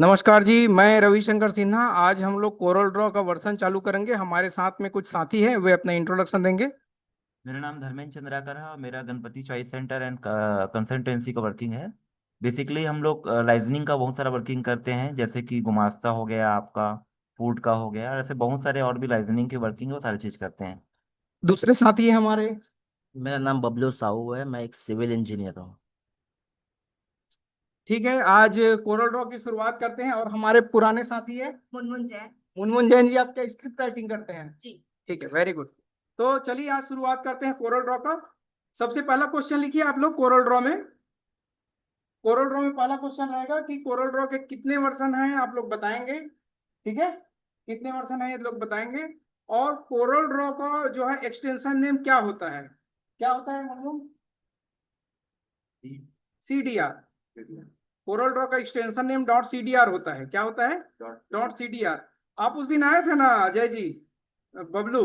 नमस्कार जी। मैं रविशंकर सिन्हा। आज हम लोग कोरल ड्रॉ का वर्सन चालू करेंगे। हमारे साथ में कुछ साथी हैं, वे अपना इंट्रोडक्शन देंगे। मेरा नाम धर्मेंद्र चंद्राकर है और मेरा Ganpati choice centre and consultancy का वर्किंग है। बेसिकली हम लोग लाइजनिंग का बहुत सारा वर्किंग करते हैं, जैसे कि गुमास्ता हो गया आपका, फूड का हो गया, और ऐसे बहुत सारे और भी लाइजनिंग के वर्किंग है, वो सारी चीज़ करते हैं। दूसरे साथी हैं हमारे। मेरा नाम बबलू साहू है। मैं एक सिविल इंजीनियर हूँ। ठीक है, आज कोरल ड्रॉ की शुरुआत करते हैं और हमारे पुराने साथी हैं मुनमुन जैन। मुनमुन जैन जी, आप क्या स्क्रिप्ट राइटिंग करते हैं? जी। ठीक है, वेरी गुड। तो चलिए आज शुरुआत करते हैं कोरल ड्रॉ का। सबसे पहला क्वेश्चन लिखिए आप लोग कोरल ड्रॉ में। कोरल ड्रॉ में पहला क्वेश्चन रहेगा कि कोरल ड्रॉ के कितने वर्जन हैं, आप लोग बताएंगे। ठीक है, कितने वर्जन है ये लोग बताएंगे। और कोरल ड्रॉ का जो है एक्सटेंशन नेम क्या होता है? क्या होता है मालूम? CDR। कोरल ड्रॉ का एक्सटेंशन नेम डॉट CDR होता है। क्या होता है? Dot CDR। आप उस दिन आए थे ना अजय जी, बबलू,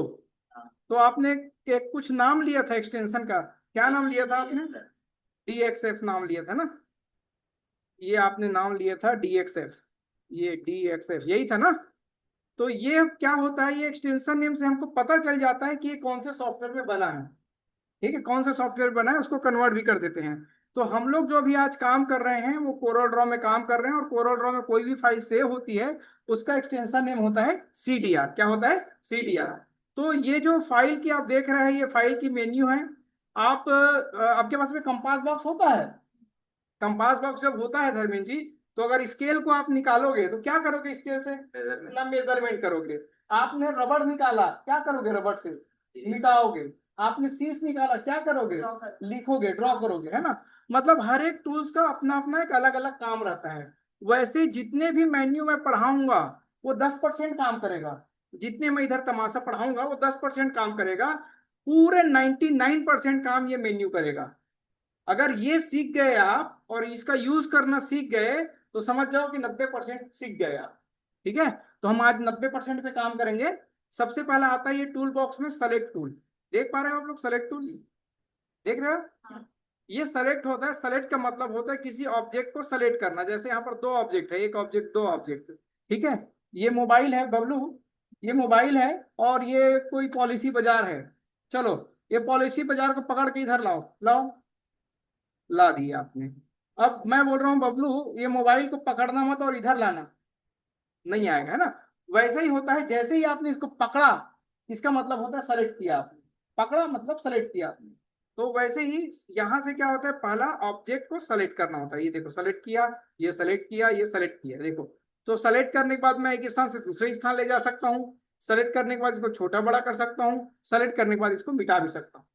तो आपने कुछ नाम लिया था एक्सटेंशन का। क्या नाम लिया था आपने? DXF नाम लिया था ना। ये आपने नाम लिया था DXF। ये DXF यही था ना। तो ये क्या होता है, ये एक्सटेंशन नेम से हमको पता चल जाता है कि ये कौन से सॉफ्टवेयर में बना है। ठीक है, कौन सा सॉफ्टवेयर बना है उसको कन्वर्ट भी कर देते हैं। तो हम लोग जो अभी आज काम कर रहे हैं वो कोरल ड्रॉ में काम कर रहे हैं, और कोरल ड्रॉ में कोई भी फाइल सेव होती है उसका एक्सटेंशन नेम होता है CDR। क्या होता है? CDR। तो ये जो फाइल की आप देख रहे हैं, ये फाइल की मेन्यू है। आपके पास में कंपास बॉक्स होता है? कंपास बॉक्स जब होता है धर्मेंद्र जी, तो अगर स्केल को आप निकालोगे तो क्या करोगे? स्केल से मेजरमेंट करोगे। आपने रबड़ निकाला, क्या करोगे? रबड़ से मिटाओगे। आपने शीश निकाला, क्या करोगे? लिखोगे, ड्रॉ करोगे, है ना। मतलब हर एक टूल्स का अपना अपना एक अलग अलग काम रहता है। वैसे जितने भी मेन्यू मैं पढ़ाऊंगा वो 10% काम करेगा। जितने मैं इधर तमाशा पढ़ाऊंगा वो 10% काम करेगा। पूरे 99% काम ये मेन्यू करेगा। अगर ये सीख गए आप और इसका यूज करना सीख गए तो समझ जाओ कि 90% सीख गए आप। ठीक है, तो हम आज 90% पे काम करेंगे। सबसे पहला आता है ये टूल बॉक्स में सेलेक्ट टूल। देख पा रहे हो आप लोग सेलेक्ट टूल? देख रहे हो? हाँ। ये सेलेक्ट होता है, सेलेक्ट का मतलब होता है किसी ऑब्जेक्ट को सेलेक्ट करना। जैसे यहाँ पर दो ऑब्जेक्ट है, एक ऑब्जेक्ट, दो ऑब्जेक्ट। ठीक है, ये मोबाइल है बबलू, ये मोबाइल है, और ये कोई पॉलिसी बाजार है। चलो, ये पॉलिसी बाजार को पकड़ के इधर लाओ, लाओ। ला दिया आपने। अब मैं बोल रहा हूँ बबलू, ये मोबाइल को पकड़ना मत और इधर लाना। नहीं आएगा, है ना। वैसे ही होता है, जैसे ही आपने इसको पकड़ा, इसका मतलब होता है सेलेक्ट किया आपने। पकड़ा मतलब सेलेक्ट किया आपने। तो वैसे ही यहां से क्या होता है, पहला ऑब्जेक्ट को सेलेक्ट करना होता है। ये देखो सेलेक्ट किया, ये सेलेक्ट किया, ये सेलेक्ट किया, देखो। तो सेलेक्ट करने के बाद मैं एक स्थान से दूसरे स्थान ले जा सकता हूँ। सेलेक्ट करने के बाद इसको छोटा बड़ा कर सकता हूँ। सेलेक्ट करने के बाद इसको मिटा भी सकता हूँ।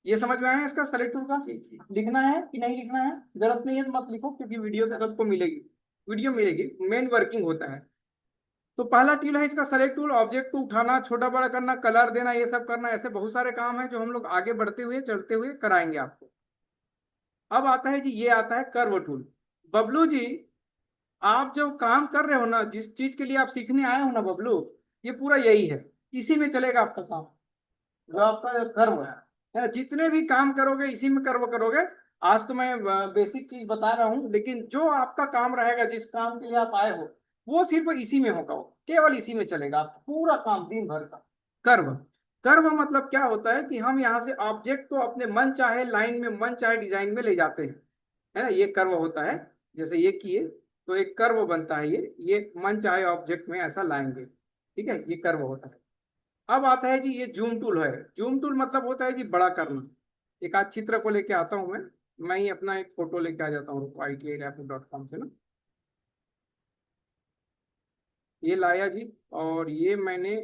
ये समझ में आया इसका सेलेक्ट टूल का? लिखना है कि नहीं लिखना है? जरूरत नहीं है तो मत लिखो, क्योंकि वीडियो तो सबको मिलेगी। वीडियो मिलेगी, मेन वर्किंग होता है। तो पहला टूल है इसका सेलेक्ट टूल। ऑब्जेक्ट को उठाना, छोटा बड़ा करना, कलर देना, ये सब करना, ऐसे बहुत सारे काम हैं जो हम लोग आगे बढ़ते हुए चलते हुए कराएंगे आपको। अब आता है जी, ये आता है कर्व टूल। बबलू जी, आप जो काम कर रहे हो ना, जिस चीज के लिए आप सीखने आए हो ना बबलू, ये पूरा यही है। इसी में चलेगा आपका काम। जो आपका कर्व है ना, जितने भी काम करोगे इसी में कर्व करोगे। आज तो मैं बेसिक चीज बता रहा हूँ, लेकिन जो आपका काम रहेगा, जिस काम के लिए आप आए हो, वो सिर्फ इसी में होगा, वो केवल इसी में चलेगा आपका पूरा काम दिन भर का। कर्व। कर्व मतलब क्या होता है कि हम यहाँ से ऑब्जेक्ट को अपने मन चाहे लाइन में, मन चाहे डिजाइन में ले जाते हैं, है ना। ये कर्व होता है। जैसे ये किए तो एक कर्व बनता है। ये मन चाहे ऑब्जेक्ट में ऐसा लाएंगे। ठीक है, ये कर्व होता है। अब आता है जी, ये जूम टूल है। जूम टूल मतलब होता है जी बड़ा करना। एक आध चित्र को लेके आता हूं मैं ही अपना एक फोटो लेके आ जाता हूँ ITI-Raipur.com से ना। ये लाया जी, और ये मैंने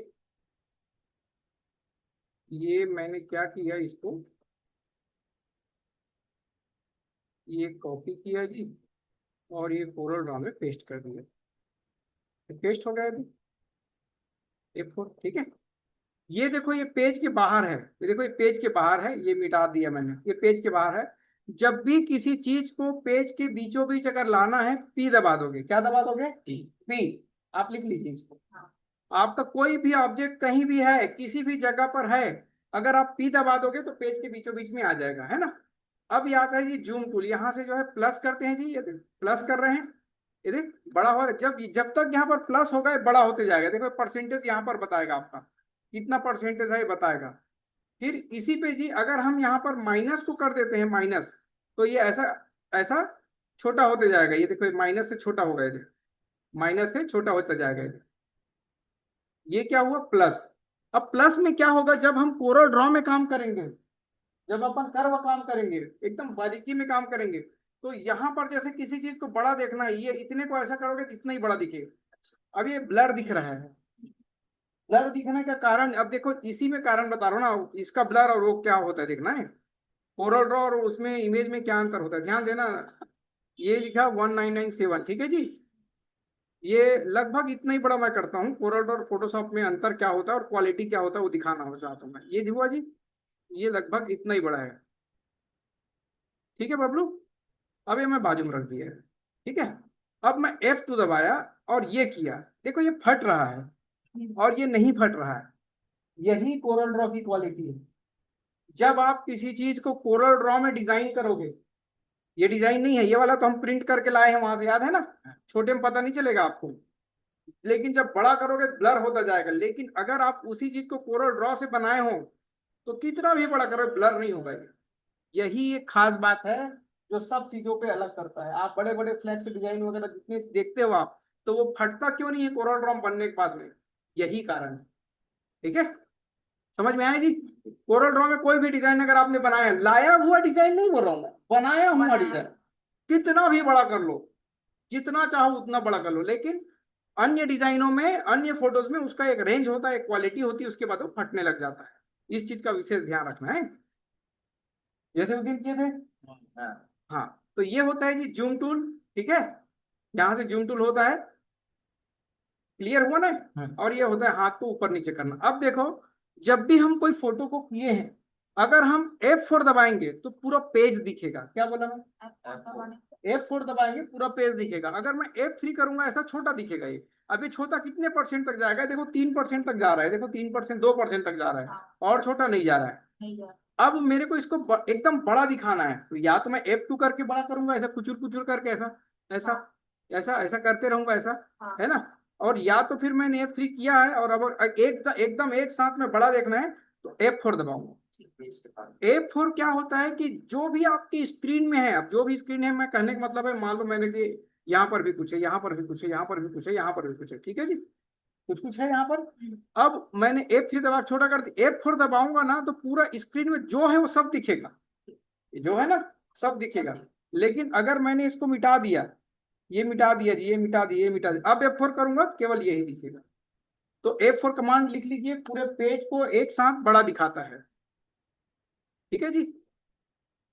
क्या किया, इसको ये कॉपी किया जी, और ये कोरल ड्रॉ में पेस्ट कर दिया। पेस्ट हो गया जी, F4। ठीक है, ये देखो ये पेज के बाहर है। ये देखो ये पेज के बाहर है, ये मिटा दिया मैंने, ये पेज के बाहर है। जब भी किसी चीज को पेज के बीचों बीच अगर लाना है, P दबा दोगे। क्या दबा दोगे? P। आप लिख लीजिए इसको। आपका कोई भी ऑब्जेक्ट कहीं भी है, किसी भी जगह पर है, अगर आप P दबा दोगे तो पेज के बीचों बीच में आ जाएगा, है ना। अब ये आता है जी जूम टूल। यहाँ से जो है प्लस करते हैं जी, ये प्लस कर रहे हैं। ये देख बड़ा हो, जब जब तक यहाँ पर प्लस होगा ये बड़ा होते जाएगा। देखो परसेंटेज यहाँ पर बताएगा आपका कितना परसेंटेज है, ये बताएगा। फिर इसी पे जी अगर हम यहाँ पर माइनस को कर देते हैं माइनस, तो ये ऐसा ऐसा छोटा होते जाएगा। ये देखो माइनस से छोटा होगा, ये देखो माइनस से छोटा होता जाएगा ये क्या हुआ प्लस। अब प्लस में क्या होगा, जब हम कोरल ड्रॉ में काम करेंगे, जब अपन कर्व काम करेंगे, एकदम बारीकी में काम करेंगे, तो यहाँ पर जैसे किसी चीज को बड़ा देखना है, ये इतने को ऐसा करोगे तो इतना ही बड़ा दिखेगा। अब ये ब्लर दिख रहा है, ब्लर दिखने का कारण अब देखो इसी में कारण बता रहा हूँ ना, इसका ब्लर और वो क्या होता है देखना है। कोरल ड्रॉ और उसमें इमेज में क्या अंतर होता है ध्यान देना। ये लिखा 1997, ठीक है जी। ये लगभग इतना ही बड़ा मैं करता हूँ। कोरल ड्रॉ और फोटोशॉप में अंतर क्या होता है और क्वालिटी क्या होता है वो दिखाना हो चाहता हूँ मैं। ये हुआ जी, ये लगभग इतना ही बड़ा है, ठीक है बबलू। अब ये मैं बाजू में रख दिया है, ठीक है। अब मैं F2 दबाया और ये किया, देखो ये फट रहा है और ये नहीं फट रहा है। यही कोरल ड्रॉ की क्वालिटी है। जब आप किसी चीज को कोरल ड्रॉ में डिजाइन करोगे, ये डिजाइन नहीं है, ये वाला तो हम प्रिंट करके लाए हैं वहां से, याद है ना, छोटे में पता नहीं चलेगा आपको, लेकिन जब बड़ा करोगे ब्लर होता जाएगा। लेकिन अगर आप उसी चीज को कोरल ड्रॉ से बनाए हो तो कितना भी बड़ा करो ब्लर नहीं होगा। यही एक खास बात है जो सब चीजों पे अलग करता है। आप बड़े बड़े फ्लैक्स डिजाइन वगैरह जितने देखते हो आप, तो वो फटता क्यों नहीं है कोरल ड्रॉ बनने के बाद में, यही कारण है, ठीक है। समझ में आया जी। कोरल ड्रॉ में कोई भी डिजाइन अगर आपने बनाया, लाया हुआ डिजाइन नहीं बोल रहा हूं मैं, बनाया हुआ डिजाइन कितना भी बड़ा कर लो, जितना चाहो उतना बड़ा कर लो, लेकिन अन्य डिजाइनों में, अन्य फोटोज में उसका एक रेंज होता है, एक क्वालिटी होती है, उसके बाद वो फटने लग जाता है। इस चीज का विशेष ध्यान रखना है, जैसे उस दिन किए थे। हाँ, तो ये होता है जी जूम टूल, ठीक है। यहां से जूम टूल होता है, क्लियर हुआ ना। और ये होता है हाथ को ऊपर नीचे करना। अब देखो जब भी हम कोई फोटो को किए हैं, अगर हम F4 दबाएंगे तो पूरा पेज दिखेगा। क्या बोला मैं, F4 दबाएंगे पूरा पेज दिखेगा। अगर मैं F3 करूंगा ऐसा छोटा दिखेगा ये। अभी छोटा कितने परसेंट तक जाएगा, देखो 3% तक जा रहा है, देखो 3%, 2% तक जा रहा है, और छोटा नहीं जा रहा है। अब मेरे को इसको एकदम बड़ा दिखाना है, तो या तो मैं F2 करके बड़ा करूंगा, ऐसा कुचुर कुचुर करके, ऐसा ऐसा ऐसा ऐसा करते रहूंगा, ऐसा है ना। और या तो फिर मैंने F3 किया है और अब एकदम एक साथ में बड़ा देखना है तो F4 दबाऊंगा। F4 क्या होता है कि जो भी आपकी स्क्रीन में है, अब जो भी स्क्रीन है, मैं कहने का मतलब है, मान लो मैंने कि यहाँ पर भी कुछ है, यहाँ पर भी कुछ है, यहाँ पर भी कुछ है, यहाँ पर भी कुछ है, ठीक है जी, कुछ कुछ है यहाँ पर। अब मैंने F3 दबा छोटा कर दिया, F4 दबाऊंगा ना तो पूरा स्क्रीन में जो है वो सब दिखेगा, जो है ना सब दिखेगा। लेकिन अगर मैंने इसको मिटा दिया, ये मिटा दिया जी, ये मिटा दिया, ये मिटा दिया, अब F4 करूंगा केवल यही दिखेगा। तो F4 कमांड लिख लीजिए, पूरे पेज को एक साथ बड़ा दिखाता है, ठीक है जी।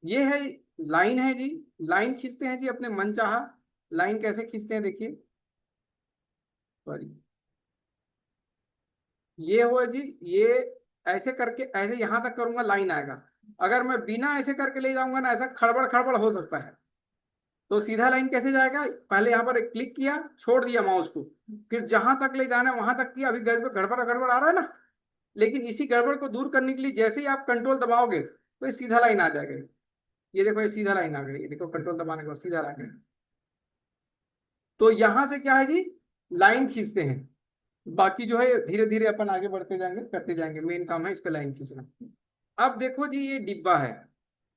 ये है लाइन है जी, लाइन खींचते हैं जी अपने मनचाहा। लाइन कैसे खींचते हैं देखिए, सॉरी, ये हुआ जी, ये ऐसे करके ऐसे यहां तक करूंगा लाइन आएगा। अगर मैं बिना ऐसे करके ले जाऊंगा ना, ऐसा खड़बड़ खड़बड़ हो सकता है। तो सीधा लाइन कैसे जाएगा, पहले यहाँ पर एक क्लिक किया, छोड़ दिया माउस को, फिर जहां तक ले जाना है वहां तक किया। अभी गड़बड़ गड़बड़ आ रहा है ना, लेकिन इसी गड़बड़ को दूर करने के लिए जैसे ही आप कंट्रोल दबाओगे तो ये सीधा लाइन आ जाएगा। ये देखो ये सीधा लाइन आ गई, ये देखो कंट्रोल दबाने के बाद सीधा लाइन। तो यहां से क्या है जी, लाइन खींचते हैं। बाकी जो है धीरे धीरे अपन आगे बढ़ते जाएंगे, करते जाएंगे, मेन काम है इस पे लाइन खींचना। अब देखो जी ये डिब्बा है,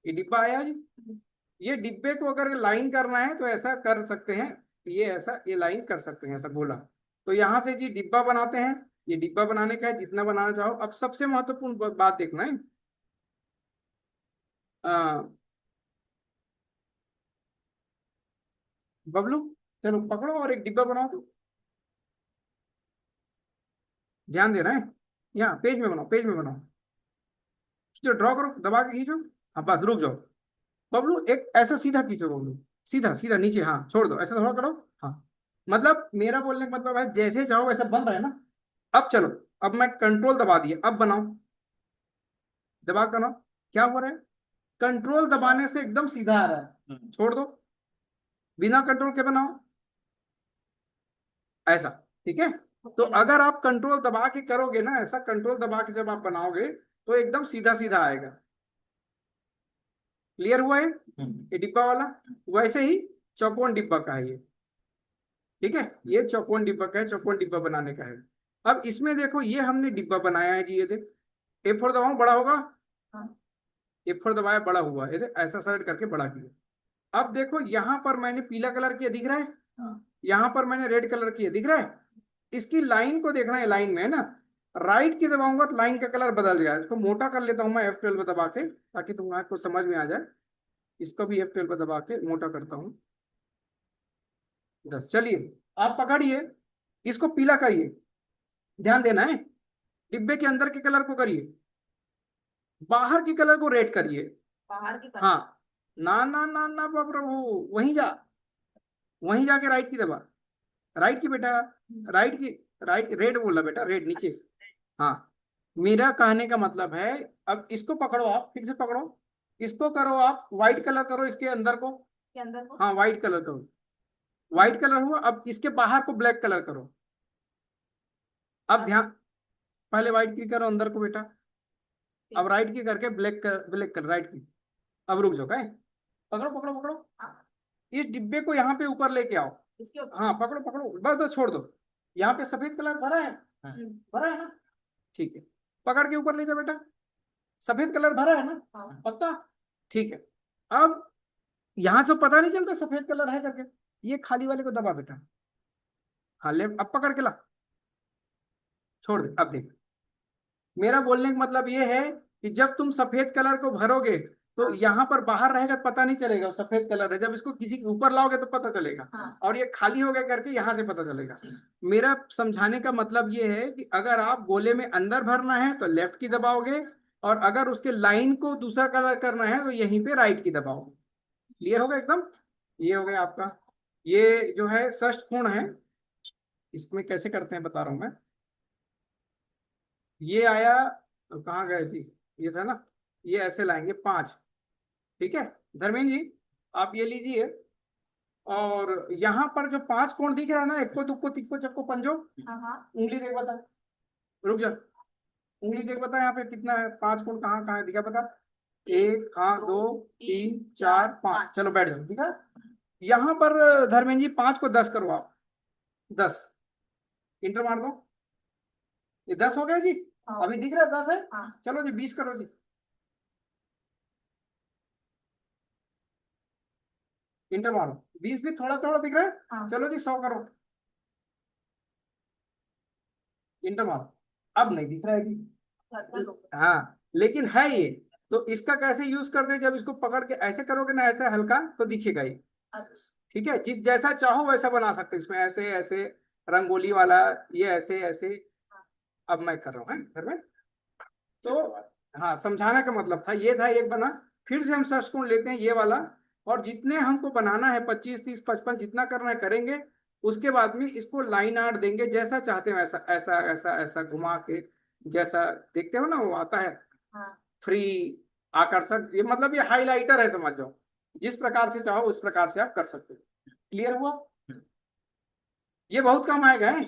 ये डिब्बा आया जी। ये डिब्बे को अगर लाइन करना है तो ऐसा कर सकते हैं, ये ऐसा ये लाइन कर सकते हैं, ऐसा गोला। तो यहाँ से जी डिब्बा बनाते हैं। ये डिब्बा बनाने का है, जितना बनाना चाहो। अब सबसे महत्वपूर्ण बात देखना है, बबलू चलो पकड़ो और एक डिब्बा बनाओ तो, ध्यान दे रहे हैं। यहाँ पेज में बनाओ, पेज में बनाओ, खींचो, ड्रॉ करो, दबा के खींचो। हाँ बस रुक जाओ बबलू, एक ऐसा सीधा खींचो बबलू, सीधा सीधा नीचे, हाँ छोड़ दो, ऐसा थोड़ा करो। हाँ, मतलब मेरा बोलने का मतलब है जैसे चाहो वैसा बन रहा है ना। अब चलो, अब मैं कंट्रोल दबा दिया, अब बनाओ, दबा कर बनाओ। क्या हो रहा है, कंट्रोल दबाने से एकदम सीधा आ रहा है, छोड़ दो, बिना कंट्रोल के बनाओ, ऐसा, ठीक है। तो अगर आप कंट्रोल दबा के करोगे ना, ऐसा कंट्रोल दबा के जब आप बनाओगे तो एकदम सीधा सीधा आएगा। क्लियर हुआ है ये डिब्बा वाला। वैसे ही चौकोन डिब्बा का है ये, ठीक है, ये चौकोन डिब्बा का है, चौकोन डिब्बा बनाने का है। अब इसमें देखो ये हमने डिब्बा बनाया है जी, ये देख, F4 दबाऊं बड़ा होगा, F4 दबाया बड़ा हुआ, ये देख ऐसा सेलेक्ट करके बड़ा किया। अब देखो यहाँ पर मैंने पीला कलर किया, दिख रहा है, यहाँ पर मैंने रेड कलर किया, दिख रहा है। इसकी लाइन को देखना है, लाइन में है ना, राइट की दबाऊंगा तो लाइन का कलर बदल जाएगा। इसको मोटा कर लेता हूं मैं F12 दबा के, ताकि तुम्हारे समझ में आ जाए। इसको भी F12 दबा के मोटा करता हूँ। बस चलिए, आप पकड़िए, इसको पीला करिए, ध्यान देना है, डिब्बे के अंदर के कलर को करिए, बाहर की कलर को रेड करिए। बाहर की हाँ, ना ना ना ना प्रभु, वहीं जा, वहीं जाके राइट की दबा, राइट की बेटा, राइट की, राइट रेड बोला बेटा, रेड नीचे। हाँ, मेरा कहने का मतलब है, अब इसको पकड़ो, आप फिर से पकड़ो, इसको करो आप व्हाइट कलर करो, इसके अंदर को, के अंदर को। हाँ व्हाइट कलर करो, व्हाइट कलर हुआ। अब इसके बाहर को ब्लैक कलर करो। अब ध्यान, पहले व्हाइट की करो अंदर को बेटा, अब राइट की करके ब्लैक कर, ब्लैक कर राइट की। अब रुक जाओ, काय पकड़ो पकड़ो पकड़ो, हाँ, इस डिब्बे को यहाँ पे ऊपर लेके आओ। इसके ऊपर। हाँ पकड़ो पकड़ो, बस बस छोड़ दो। यहाँ पे सफेद कलर भरा है, भरा है ना, ठीक है, पकड़ के ऊपर ले जाओ बेटा, सफेद कलर भरा है ना, हाँ। पक्का, ठीक है। अब यहां से पता नहीं चलता सफेद कलर है करके, ये खाली वाले को दबा बेटा, हाँ ले, अब पकड़ के ला, छोड़ दे। अब देख, मेरा बोलने का मतलब ये है कि जब तुम सफेद कलर को भरोगे तो यहाँ पर बाहर रहेगा तो पता नहीं चलेगा वो सफेद कलर है, जब इसको किसी के ऊपर लाओगे तो पता चलेगा। हाँ। और ये खाली हो गया करके यहाँ से पता चलेगा। मेरा समझाने का मतलब ये है कि अगर आप गोले में अंदर भरना है तो लेफ्ट की दबाओगे, और अगर उसके लाइन को दूसरा कलर करना है तो यहीं पे राइट की दबाओगे। क्लियर होगा एकदम, ये हो गया आपका। ये जो है षष्ठकोण है, इसमें कैसे करते हैं बता रहा हूं मैं। ये आया, कहाँ गए जी, ये था ना, ये ऐसे लाएंगे 5, ठीक है धर्मेंद्र जी, आप ये लीजिए। और यहाँ पर जो 5 कोण दिख रहा है ना, इक्को दुक्को तिक्को चक्को पंजो, हाँ, हाँ। उंगली देख बता, रुक जा, उंगली देख बता यहाँ पे कितना है, 5 कोण कहाँ कहाँ है दिखा बता, 1, हाँ 2, 3, 4, 5, चलो बैठ जाओ, ठीक है। यहाँ पर धर्मेंद्र जी 5 को 10 करो आप, 10 इंटर मार दो, ये 10 हो गया जी, हाँ। अभी दिख रहा है 10 है, हाँ। चलो जी 20 करो जी, इंटर मारो, 20 भी थोड़ा थोड़ा दिख रहा है, हाँ। चलो जी 100 करो, इंटर मारो, अब नहीं दिख रहा है जी, सर्कल होगा। हाँ लेकिन है ये। तो इसका कैसे यूज करते हैं, जब इसको पकड़ के ऐसे करोगे ना, ऐसे हल्का, तो दिखेगा ये, अच्छा। ठीक है, जिस जैसा चाहो वैसा बना सकते हो इसमें, ऐसे ऐसे रंगोली वाला, ये ऐसे ऐसे। अब मैं कर रहा हूँ घर में, तो हाँ समझाने का मतलब था, ये था एक बना। फिर से हम षष्ठकोण लेते हैं ये वाला, और जितने हमको बनाना है 25, 30, 55 जितना करना है करेंगे। उसके बाद में इसको लाइन आर्ट देंगे, जैसा चाहते हैं वैसा, ऐसा ऐसा ऐसा घुमा के, जैसा देखते हो ना वो आता है हाँ। फ्री आकर्षक, ये मतलब ये हाइलाइटर है समझ जाओ, जिस प्रकार से चाहो उस प्रकार से आप कर सकते हो। क्लियर हुआ, ये बहुत काम आएगा है,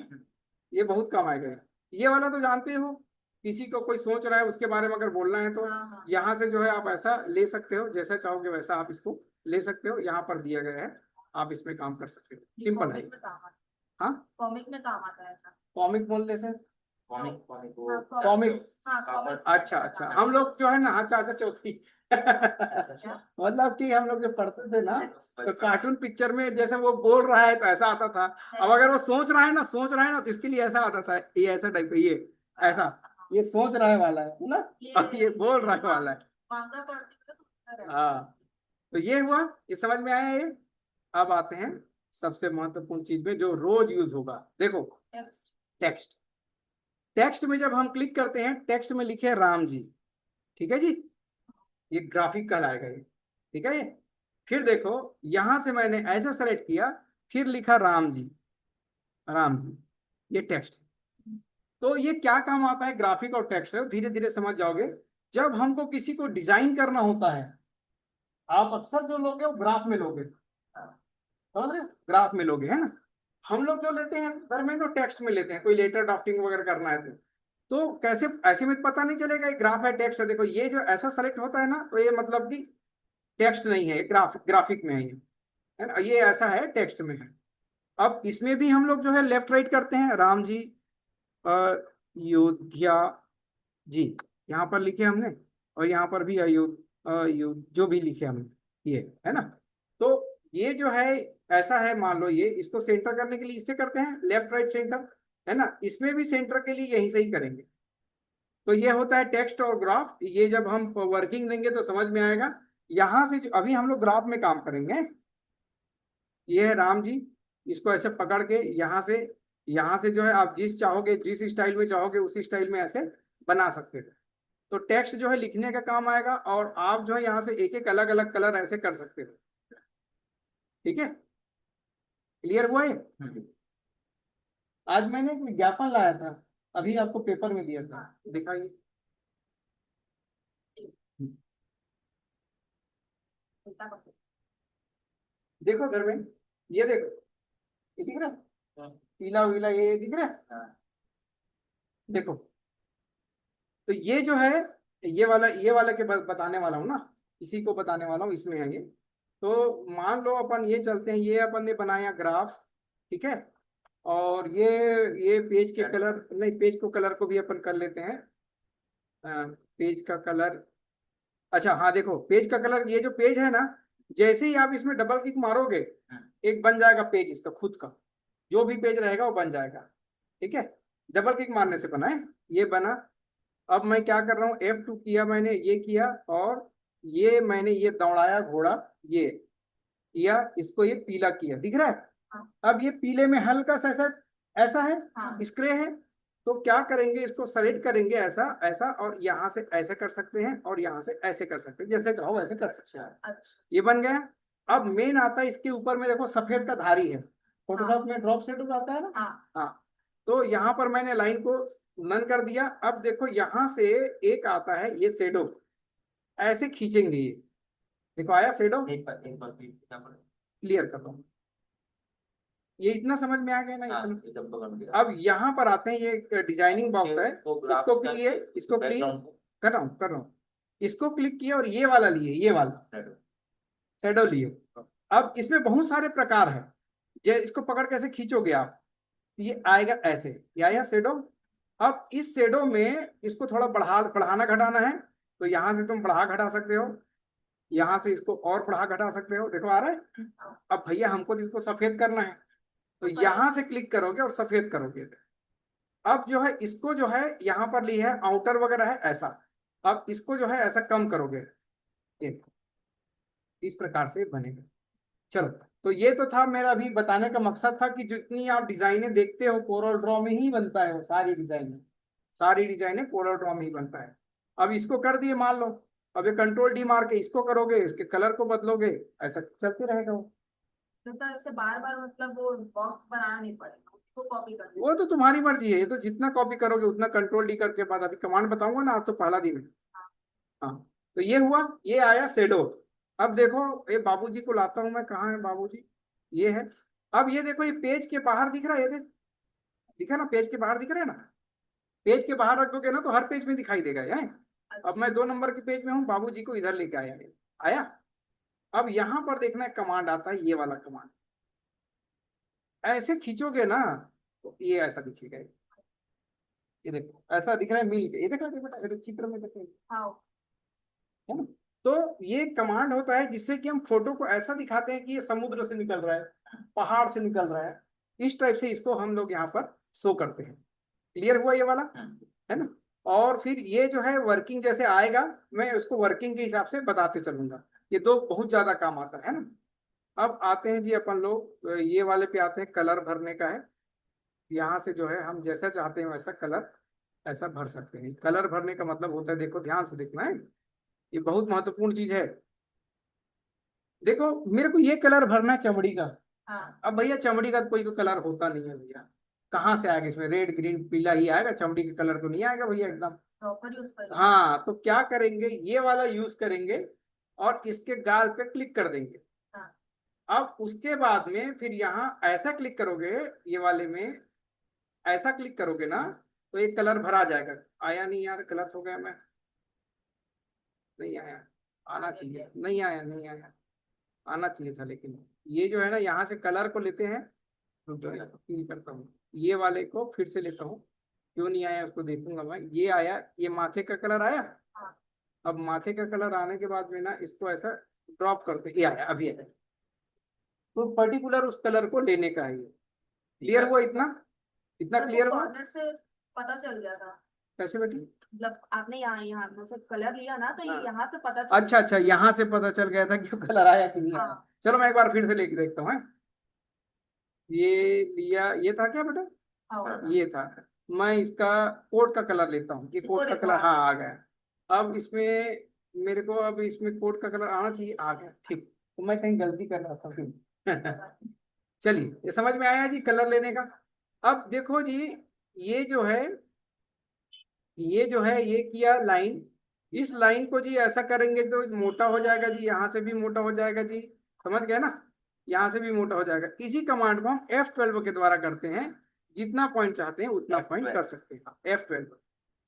ये बहुत काम आएगा। ये वाला तो जानते हो, किसी को कोई सोच रहा है उसके बारे में अगर बोलना है तो हाँ, हाँ। यहाँ से जो है आप ऐसा ले सकते हो, जैसा चाहोगे वैसा आप इसको ले सकते हो, यहाँ पर दिया गया है, आप इसमें काम कर सकते हो, ये सिंपल है। कॉमिक में काम आता हाँ, है, कॉमिक में काम आता है ऐसा। कॉमिक बोलने से, कॉमिक हाँ, कॉमिक्स, हाँ, कॉमिक। अच्छा अच्छा, हम लोग जो है ना, अच्छा अच्छा चौथी मतलब कि हम लोग जो पढ़ते थे ना, तो कार्टून पिक्चर में जैसे वो बोल रहा है तो ऐसा आता था, अब अगर वो सोच रहा है ना, सोच रहा है ना, तो इसके लिए ऐसा आता था, ये ऐसा टाइप, ये ऐसा, ये सोच रहा है वाला है ना, और ये बोल रहा है वाला है। मांगा पढ़ते थे तो उसका रहता हाँ, तो ये हुआ, ये समझ में आया ये। अब आते हैं सबसे महत्वपूर्ण चीज में जो रोज यूज होगा, देखो है। टेक्स्ट। टेक्स्ट में जब हम क्लिक करते हैं, टेक्स्ट में लिखे राम जी, ठीक है जी, ये ग्राफिक कहलाएगा ये, ठीक है ये। फिर देखो यहां से मैंने ऐसा सेलेक्ट किया, फिर लिखा राम जी, राम जी, ये टेक्स्ट। तो ये क्या काम आता है, ग्राफिक और टेक्स्ट है, धीरे धीरे समझ जाओगे। जब हमको किसी को डिजाइन करना होता है, आप अक्सर जो लोगे वो ग्राफ में लोगे, समझ रहे हो, ग्राफ में लोगे है ना। हम लोग जो लेते हैं घर में तो टेक्स्ट में लेते हैं, कोई लेटर ड्राफ्टिंग वगैरह करना है तो कैसे, ऐसे में पता नहीं चलेगा ये ग्राफ है टेक्स्ट है। देखो ये जो ऐसा सेलेक्ट होता है ना, तो ये मतलब कि टेक्स्ट नहीं है, ग्राफिक में है ये, है ना, ये ऐसा है टेक्स्ट में है। अब इसमें भी हम लोग जो है लेफ्ट राइट करते हैं, राम जी अयोध्या जी, यहाँ पर लिखे हमने, और यहाँ पर भी जो भी लिखे हमने, ये है ना। तो ये जो है ऐसा है, मान लो ये, इसको सेंटर करने के लिए इससे करते हैं लेफ्ट राइट सेंटर, है ना। इसमें भी सेंटर के लिए यहीं से ही करेंगे। तो ये होता है टेक्स्ट और ग्राफ। ये जब हम वर्किंग देंगे तो समझ में आएगा। यहां से अभी हम लोग ग्राफ में काम करेंगे। ये है राम जी, इसको ऐसे पकड़ के यहाँ से जो है आप जिस चाहोगे, जिस स्टाइल में चाहोगे उसी स्टाइल में ऐसे बना सकते हो। तो टेक्स्ट जो है लिखने का काम आएगा, और आप जो है यहाँ से एक एक अलग अलग कलर ऐसे कर सकते हो। ठीक है, क्लियर हुआ ये? आज मैंने एक विज्ञापन लाया था, अभी आपको पेपर में दिया था, दिखाइए। देखो घर में, ये देखो, ये दिख रहा है पीला वीला, ये दिख रहा है। देखो, तो ये जो है, ये वाला के बताने वाला हूँ ना, इसी को बताने वाला हूँ, इसमें है ये। तो मान लो अपन ये चलते हैं, ये अपन ने बनाया ग्राफ, ठीक है। और ये पेज के कलर, नहीं पेज को कलर को भी अपन कर लेते हैं। पेज का कलर, अच्छा हाँ देखो, पेज का कलर, ये जो पेज है ना, जैसे ही आप इसमें डबल क्लिक मारोगे, एक बन जाएगा पेज इसका खुद का, जो भी पेज रहेगा वो बन जाएगा। ठीक है, डबल क्लिक मारने से बना है, ये बना। अब मैं क्या कर रहा हूँ, F2 किया मैंने, ये किया, और ये मैंने ये दौड़ाया घोड़ा, ये किया, इसको ये पीला किया, दिख रहा है। हाँ। अब ये पीले में हल्का सा ऐसा ऐसा है, हाँ। स्प्रे है। तो क्या करेंगे, इसको सेलेक्ट करेंगे ऐसा ऐसा, और यहाँ से ऐसे कर सकते हैं, और यहाँ से ऐसे कर सकते हैं, जैसे चाहो वैसे कर सकते हैं। अच्छा। ये बन गया। अब मेन आता है इसके ऊपर में, देखो सफेद का धारी है, फोटोशॉप में ड्रॉप शेडो आता है ना। हाँ। हाँ, तो यहाँ पर मैंने लाइन को नन कर दिया। अब देखो यहाँ से एक आता है ये शेडो, ऐसे खींचेंगे ये, देखो आया शेडो, क्लियर कर रहा हूँ। ये इतना समझ में आ गया ना, इतना। अब यहाँ पर आते हैं, ये डिजाइनिंग बॉक्स है, इसको क्लिक, इसको क्लिक कर रहा हूँ, इसको क्लिक किया, और ये वाला लिए, ये वाला शेडो लिए। अब इसमें बहुत सारे प्रकार है, इसको पकड़ के ऐसे खींचोगे आप, ये आएगा ऐसे, ये आया शेडो। अब इस शेडो में इसको थोड़ा बढ़ाना घटाना है, तो यहाँ से तुम बढ़ा घटा सकते हो, यहाँ से इसको और बढ़ा घटा सकते हो, देखो आ रहा है। अब भैया हमको तो इसको सफेद करना है, तो यहाँ से क्लिक करोगे और सफेद करोगे। अब जो है इसको जो है यहाँ पर ली है आउटर वगैरह है ऐसा, अब इसको जो है ऐसा कम करोगे, ये इस प्रकार से बनेगा। चलो, तो ये तो था मेरा अभी बताने का मकसद था कि जितनी आप डिजाइनें देखते हो कोरल ड्रॉ में ही बनता है, वो सारी डिजाइनें कोरल ड्रॉ में ही बनता है। अब इसको कर दिए मान लो, अब ये कंट्रोल डी मार के इसको करोगे, इसके कलर को बदलोगे, ऐसा चलते रहेगा वो। तो सर ऐसे बार बार मतलब वो बॉक्स बनाना नहीं पड़ेगा, उसको कॉपी कर वो तो तुम्हारी मर्जी है, ये तो जितना कॉपी करोगे उतना, कंट्रोल डी करके बाद अभी कमांड बताऊंगा ना, आज तो पहला दिन है। हाँ, तो ये हुआ, ये आया शेडो। अब देखो, ये बाबूजी को लाता हूं मैं, कहाँ है बाबूजी, ये है। अब ये देखो, ये पेज के बाहर दिख रहा है, ये देख, दिखा ना, पेज के बाहर दिख रहा है ना। पेज के बाहर रख दोगे ना तो हर पेज में दिखाई देगा ये। अब मैं 2 नंबर के पेज में हूँ, बाबूजी को इधर लेके आया, आया। अब यहाँ पर देखना है कमांड आता है, ये वाला कमांड, ऐसे खींचोगे ना तो ये ऐसा दिखेगा। ये देखो ऐसा दिख रहा है, मिल के, ये देखो बेटा, चित्र में देखो, हाँ। है ना। तो ये कमांड होता है जिससे कि हम फोटो को ऐसा दिखाते हैं कि ये समुद्र से निकल रहा है, पहाड़ से निकल रहा है, इस टाइप से इसको हम लोग यहाँ पर शो करते हैं। क्लियर हुआ ये वाला, है ना। और फिर ये जो है वर्किंग जैसे आएगा, मैं उसको वर्किंग के हिसाब से बताते चलूंगा। ये दो बहुत ज्यादा काम आता है ना। अब आते हैं जी अपन लोग ये वाले पे आते हैं, कलर भरने का है। यहाँ से जो है हम जैसा चाहते हैं वैसा कलर ऐसा भर सकते हैं। कलर भरने का मतलब होता है, देखो ध्यान से देखना है, ये बहुत महत्वपूर्ण चीज है। देखो मेरे को ये कलर भरना है चमड़ी का। हाँ। अब भैया चमड़ी का तो कोई कलर होता नहीं है भैया, कहाँ से आएगा, इसमें रेड ग्रीन पीला ही आएगा, चमड़ी का कलर तो नहीं आएगा भैया एकदम। प्रॉपर यूज कर। हाँ, तो क्या करेंगे, ये वाला यूज करेंगे, और इसके गाल पे क्लिक कर देंगे। हाँ। अब उसके बाद में फिर यहाँ ऐसा क्लिक करोगे, ये वाले में ऐसा क्लिक करोगे ना, तो एक कलर भरा जाएगा। आया नहीं यार, गलत हो गया मैं, नहीं आया, आना चाहिए, नहीं आया, नहीं आया, आना चाहिए था। लेकिन ये जो है ना, यहाँ से कलर को लेते हैं, तो इसको फिल करता हूँ, ये वाले को फिर से लेता हूँ, क्यों नहीं आया उसको देखूंगा मैं। ये आया, ये माथे का कलर आया। हाँ। अब माथे का कलर आने के बाद में ना इसको ऐसा ड्रॉप करते, ये आया, अभी आया। तो पर्टिकुलर उस कलर को लेने का है ये। क्लियर हुआ इतना? इतना सर, वो क्लियर हुआ? कॉर्नर से पता चल गया था, कैसे बेटी? मतलब आपने यहाँ मतलब कलर लिया ना, तो हाँ। यहाँ से पता चल अच्छा अच्छा, यहाँ से पता चल गया था कि कलर आया कि नहीं आया। हाँ। चलो मैं एक बार फिर से लेके देखता हूँ, हैं? ये लिया, ये था क्या बेटा? हाँ। ये था। मैं इसका कोट का कलर लेता हूँ, ये कोट का देखो, कलर, आ हाँ आ गया। अब इसमें मेरे को, अब इसमें कोट का कलर आना चाहिए, आ गया, ठीक। तो मैं कहीं गलती कर रहा था फिर। चलिए, ये समझ में आया जी कलर लेने का। अब देखो जी, ये जो है, ये जो है, ये किया लाइन। इस लाइन को जी ऐसा करेंगे तो मोटा हो जाएगा जी, यहाँ से भी मोटा हो जाएगा जी, समझ गए ना? यहाँ से भी मोटा हो जाएगा। इसी कमांड को हम F12 के द्वारा करते हैं, जितना पॉइंट चाहते हैं उतना पॉइंट कर सकते हैं। F12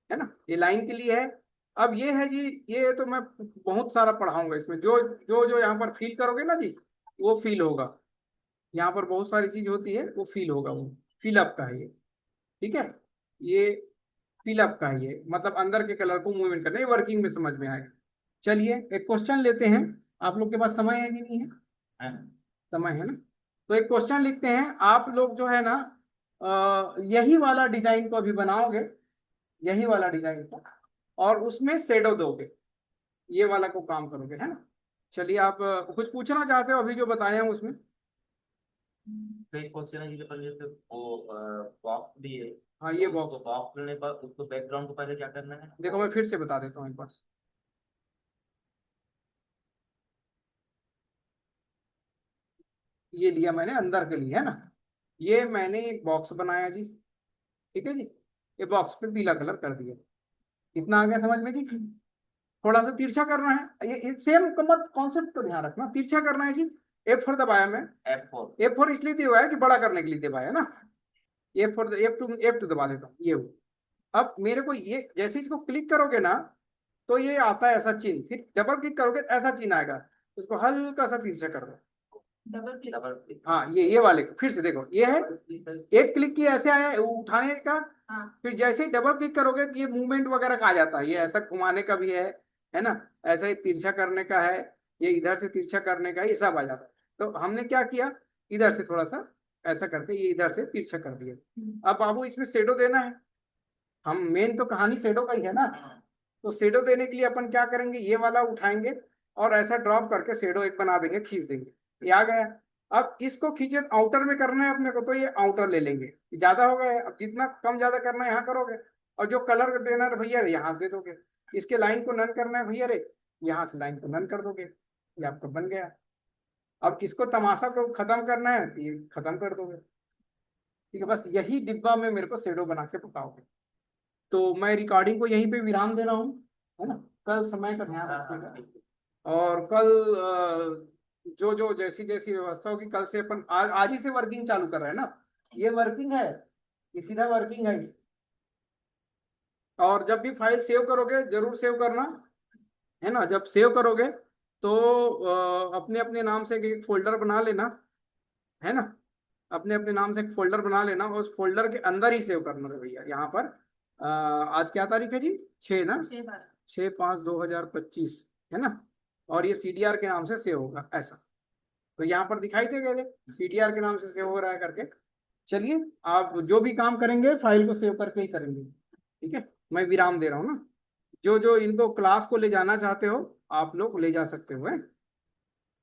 है ना, ये लाइन के लिए है। अब ये है जी, ये तो मैं बहुत सारा पढ़ाऊंगा इसमें, जो जो जो यहाँ पर फील करोगे ना जी, वो फील होगा। यहाँ पर बहुत सारी चीज होती है, वो फील होगा, वो फिलअप का है ये। ठीक है, ये फिलअप का है ये, मतलब अंदर के कलर को मूवमेंट करना, ये वर्किंग में समझ में आएगा। चलिए एक क्वेश्चन लेते हैं। आप लोग के पास समय है कि नहीं है? समय है ना? तो एक क्वेश्चन लिखते हैं। आप लोग जो है ना, यही वाला डिजाइन को अभी बनाओगे, यही वाला डिजाइन को, और उसमें शेडो दोगे, ये वाला को काम करोगे, है ना? चलिए, आप कुछ पूछना चाहते हो अभी जो बताए हैं उसमें? तो एक क्वेश्चन है, जैसे जैसे वो बॉक्स भी है, हाँ, ये तो बॉक्स, उसको बॉक्स लेने पर उसको बैकग्राउंड को पहले क्या करना है? देखो मैं फिर से बता देता हूँ एक बार। ये लिया मैंने अंदर के लिए, है ना? ये मैंने एक बॉक्स बनाया जी, ठीक है जी। ये बॉक्स पे पीला कलर कर दिया। इतना आ गया समझ में जी? थोड़ा सा तिरछा करना है, ये सेम कॉन्सेप्ट को ध्यान रखना, तिरछा करना है जी। F4 दबाया मैं। F4। F4 इसलिए दबाया कि बड़ा करने के लिए दबाया ना। F4, F2 दबा देता हूँ, ये हो। अब मेरे को ये, जैसे इसको क्लिक करोगे ना, तो ये आता है ऐसा चिन्ह, फिर डबल क्लिक करोगे तो ऐसा चिन्ह आएगा। उसको हल्का सा तिरछा कर दो। Double click. हाँ, ये वाले को फिर से देखो, ये है, एक क्लिक की ऐसे आया उठाने का। हाँ। फिर जैसे ही डबल क्लिक करोगे तो ये मूवमेंट वगैरह का आ जाता है, ये ऐसा घुमाने का भी है ना? ऐसा ही तिरछा करने का है, ये इधर से तिरछा करने का है, ये सब आ जाता है। तो हमने क्या किया, इधर से थोड़ा सा ऐसा करके ये इधर से तिरछा कर दिया। अब बाबू इसमें शेडो देना है, हम मेन तो कहानी शेडो का ही है ना। तो शेडो देने के लिए अपन क्या करेंगे, ये वाला उठाएंगे और ऐसा ड्रॉप करके शेडो एक बना देंगे, खींच देंगे, ये आ गया। अब इसको खींचे आउटर में करना है अपने को, तो ये आउटर ले लेंगे, ज्यादा हो गया। अब जितना कम ज्यादा करना है यहाँ करोगे, और जो कलर देना है भैया यहाँ से दे दोगे। इसके लाइन को नन करना है भैया रे, यहाँ से लाइन को नन कर दोगे, ये आपका बन गया। अब इसको तमाशा को खत्म करना है तो ये खत्म कर दोगे। ठीक है, बस यही डिब्बा में मेरे को शेडो बना के बताओगे। तो मैं रिकॉर्डिंग को यहीं पे विराम दे रहा हूँ, है ना? कल समय का ध्यान रखिएगा, और कल जो जो जैसी जैसी व्यवस्था होगी, कल से अपन आज ही से वर्किंग चालू कर रहे हैं ना। ये वर्किंग है, ये सीधा वर्किंग है। और जब भी फाइल सेव करोगे जरूर सेव करना, है ना? जब सेव करोगे तो अपने अपने नाम से एक फोल्डर बना लेना, है ना? अपने अपने नाम से एक फोल्डर बना लेना, और उस फोल्डर के अंदर ही सेव करना है भैया। यहाँ पर आज क्या तारीख है जी? 6 ना? 6/5/2025, है ना? और ये CDR के नाम से सेव होगा ऐसा। तो यहाँ पर दिखाई देगा CDR के नाम से सेव हो रहा है करके। चलिए, आप जो भी काम करेंगे फाइल को सेव करके ही करेंगे, ठीक है? मैं विराम दे रहा हूँ ना। जो जो इनको क्लास को ले जाना चाहते हो आप लोग ले जा सकते हो, है?